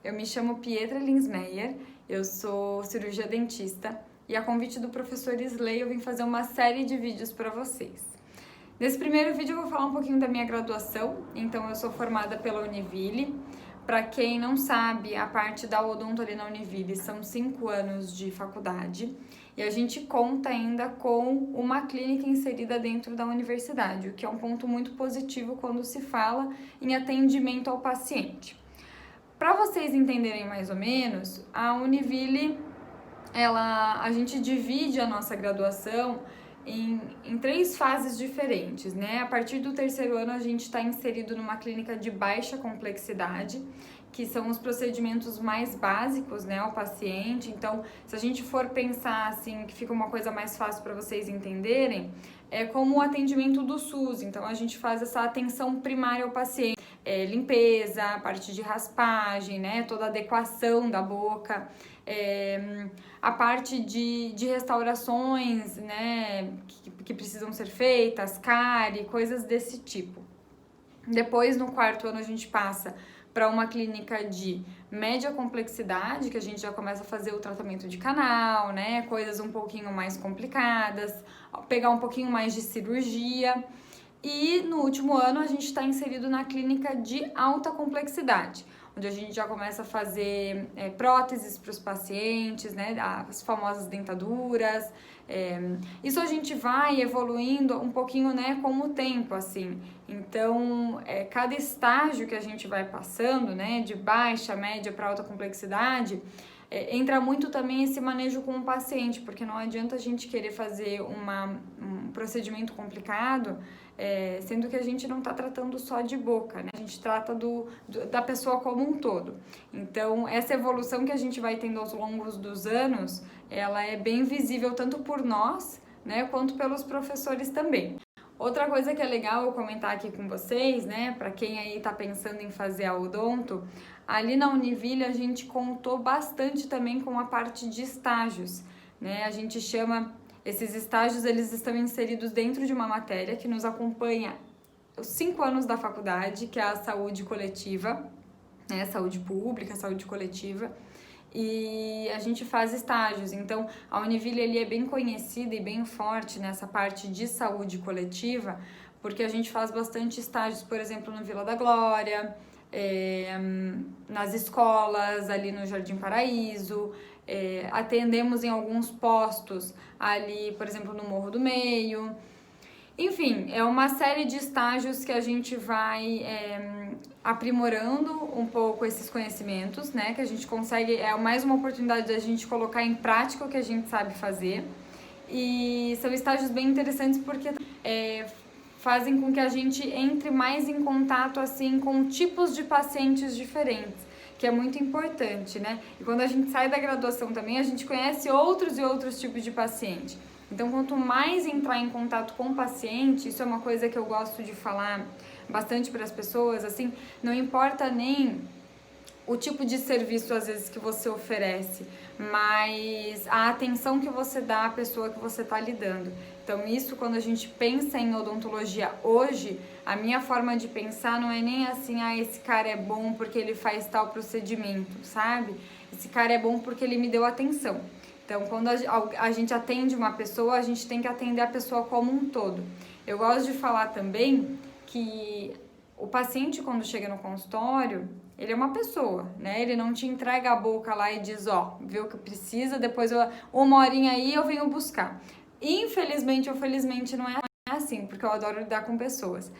Eu me chamo Pietra Linsmeyer, eu sou cirurgia dentista e a convite do professor Isley eu vim fazer uma série de vídeos para vocês. Nesse primeiro vídeo eu vou falar um pouquinho da minha graduação, então eu sou formada pela Univille. Para quem não sabe, a parte da odonto ali na Univille são 5 anos de faculdade e a gente conta ainda com uma clínica inserida dentro da universidade, o que é um ponto muito positivo quando se fala em atendimento ao paciente. Para vocês entenderem mais ou menos, a Univille, a gente divide a nossa graduação em 3 fases diferentes, né? A partir do 3º ano a gente está inserido numa clínica de baixa complexidade, que são os procedimentos mais básicos, né, ao paciente. Então, se a gente for pensar assim, que fica uma coisa mais fácil para vocês entenderem, é como o atendimento do SUS. Então, a gente faz essa atenção primária ao paciente, limpeza, a parte de raspagem, né, toda a adequação da boca, a parte de restaurações, né, que precisam ser feitas, cárie, coisas desse tipo. Depois, no 4º ano, a gente passa para uma clínica de média complexidade, que a gente já começa a fazer o tratamento de canal, né, coisas um pouquinho mais complicadas, pegar um pouquinho mais de cirurgia. E no último ano a gente está inserido na clínica de alta complexidade, onde a gente já começa a fazer próteses para os pacientes, né, as famosas dentaduras. Isso a gente vai evoluindo um pouquinho, né, com o tempo, assim. Então, cada estágio que a gente vai passando, né, de baixa, média para alta complexidade, entra muito também esse manejo com o paciente, porque não adianta a gente querer fazer um procedimento complicado, sendo que a gente não está tratando só de boca, né? A gente trata da pessoa como um todo. Então, essa evolução que a gente vai tendo ao longo dos anos, ela é bem visível tanto por nós, né, quanto pelos professores também. Outra coisa que é legal eu comentar aqui com vocês, né, para quem aí tá pensando em fazer a odonto, ali na Univille a gente contou bastante também com a parte de estágios, né, a gente chama, esses estágios eles estão inseridos dentro de uma matéria que nos acompanha os 5 anos da faculdade, que é a saúde coletiva, né, saúde pública, saúde coletiva, e a gente faz estágios. Então, a Univille ele é bem conhecida e bem forte nessa parte de saúde coletiva, porque a gente faz bastante estágios, por exemplo, no Vila da Glória, nas escolas, ali no Jardim Paraíso, atendemos em alguns postos ali, por exemplo, no Morro do Meio. Enfim, é uma série de estágios que a gente vai aprimorando um pouco esses conhecimentos, né? Que a gente consegue, mais uma oportunidade da gente colocar em prática o que a gente sabe fazer. E são estágios bem interessantes porque fazem com que a gente entre mais em contato assim com tipos de pacientes diferentes, que é muito importante, né? E quando a gente sai da graduação também, a gente conhece outros e outros tipos de paciente. Então, quanto mais entrar em contato com o paciente, isso é uma coisa que eu gosto de falar bastante para as pessoas, assim, não importa nem o tipo de serviço, às vezes, que você oferece, mas a atenção que você dá à pessoa que você está lidando. Então, isso, quando a gente pensa em odontologia hoje, a minha forma de pensar não é nem assim, esse cara é bom porque ele faz tal procedimento, sabe? Esse cara é bom porque ele me deu atenção. Então, quando a gente atende uma pessoa, a gente tem que atender a pessoa como um todo. Eu gosto de falar também que o paciente, quando chega no consultório, ele é uma pessoa, né? Ele não te entrega a boca lá e diz, vê o que precisa, depois uma horinha aí eu venho buscar. Infelizmente ou felizmente não é assim, porque eu adoro lidar com pessoas.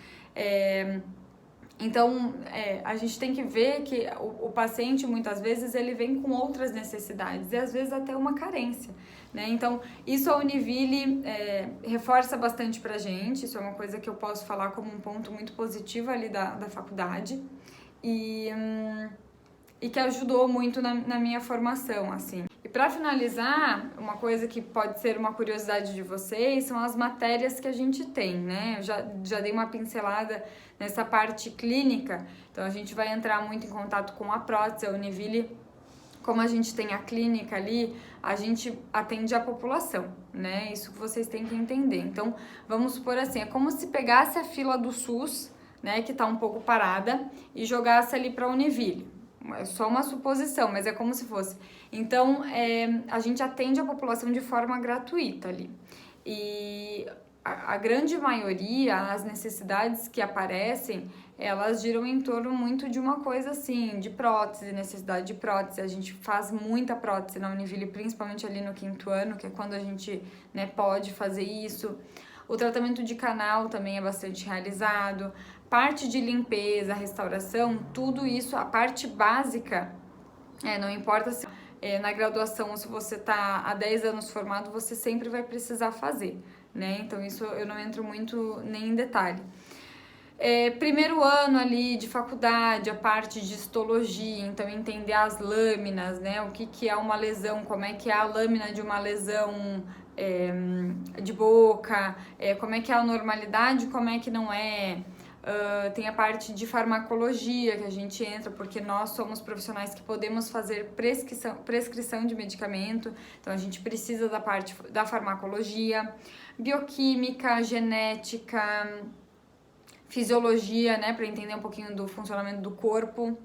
Então, a gente tem que ver que o paciente, muitas vezes, ele vem com outras necessidades e, às vezes, até uma carência, né? Então, isso a Univille reforça bastante pra gente, isso é uma coisa que eu posso falar como um ponto muito positivo ali da faculdade e que ajudou muito na minha formação, assim. E para finalizar, uma coisa que pode ser uma curiosidade de vocês são as matérias que a gente tem, né? Eu já dei uma pincelada nessa parte clínica, então a gente vai entrar muito em contato com a prótese, a Univille. Como a gente tem a clínica ali, a gente atende a população, né? Isso que vocês têm que entender. Então, vamos supor assim, é como se pegasse a fila do SUS, né, que tá um pouco parada, e jogasse ali para a Univille. é só uma suposição, mas é como se fosse. Então, a gente atende a população de forma gratuita ali. E a grande maioria, as necessidades que aparecem, elas giram em torno muito de uma coisa assim, de prótese, necessidade de prótese. A gente faz muita prótese na Univille, principalmente ali no 5º ano, que é quando a gente, né, pode fazer isso. O tratamento de canal também é bastante realizado. Parte de limpeza, restauração, tudo isso, a parte básica, não importa se na graduação ou se você está há 10 anos formado, você sempre vai precisar fazer, né? Então isso eu não entro muito nem em detalhe. Primeiro ano ali de faculdade, a parte de histologia, então entender as lâminas, né? O que é uma lesão, como é que é a lâmina de uma lesão de boca, como é que é a normalidade, como é que não é. Tem a parte de farmacologia que a gente entra, porque nós somos profissionais que podemos fazer prescrição de medicamento, então a gente precisa da parte da farmacologia, bioquímica, genética, fisiologia, né, para entender um pouquinho do funcionamento do corpo,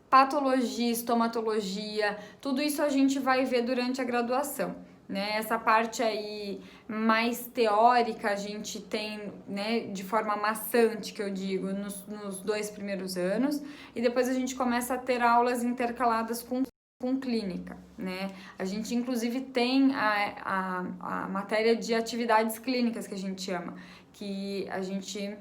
patologia, estomatologia, tudo isso a gente vai ver durante a graduação, né? Essa parte aí mais teórica a gente tem, né, de forma maçante, que eu digo, nos 2 primeiros anos, e depois a gente começa a ter aulas intercaladas com clínica, né? A gente inclusive tem a matéria de atividades clínicas que a gente chama, que a gente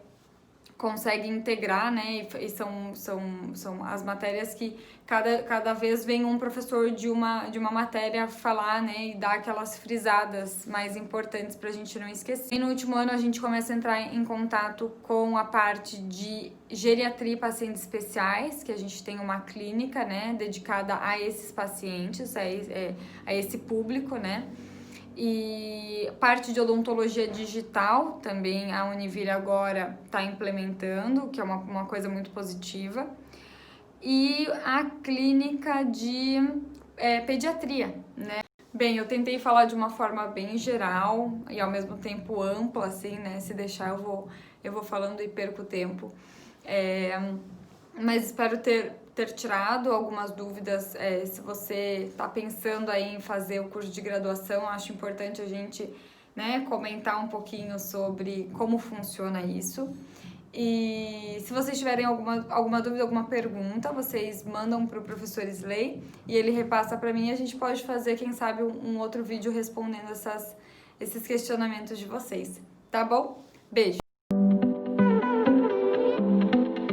consegue integrar, né? E são as matérias que cada vez vem um professor de uma matéria falar, né? E dar aquelas frisadas mais importantes pra gente não esquecer. E no último ano a gente começa a entrar em contato com a parte de geriatria e pacientes especiais, que a gente tem uma clínica, né? Dedicada a esses pacientes, a esse público, né? E parte de odontologia digital também a Univille agora está implementando, que é uma coisa muito positiva. E a clínica de pediatria, né? Bem, eu tentei falar de uma forma bem geral e ao mesmo tempo ampla, assim, né? Se deixar eu vou falando e perco tempo. Mas espero ter tirado algumas dúvidas. Se você está pensando aí em fazer o curso de graduação, acho importante a gente, né, comentar um pouquinho sobre como funciona isso. E se vocês tiverem alguma dúvida, alguma pergunta, vocês mandam para o professor Slay e ele repassa para mim e a gente pode fazer, quem sabe, um outro vídeo respondendo esses questionamentos de vocês. Tá bom? Beijo!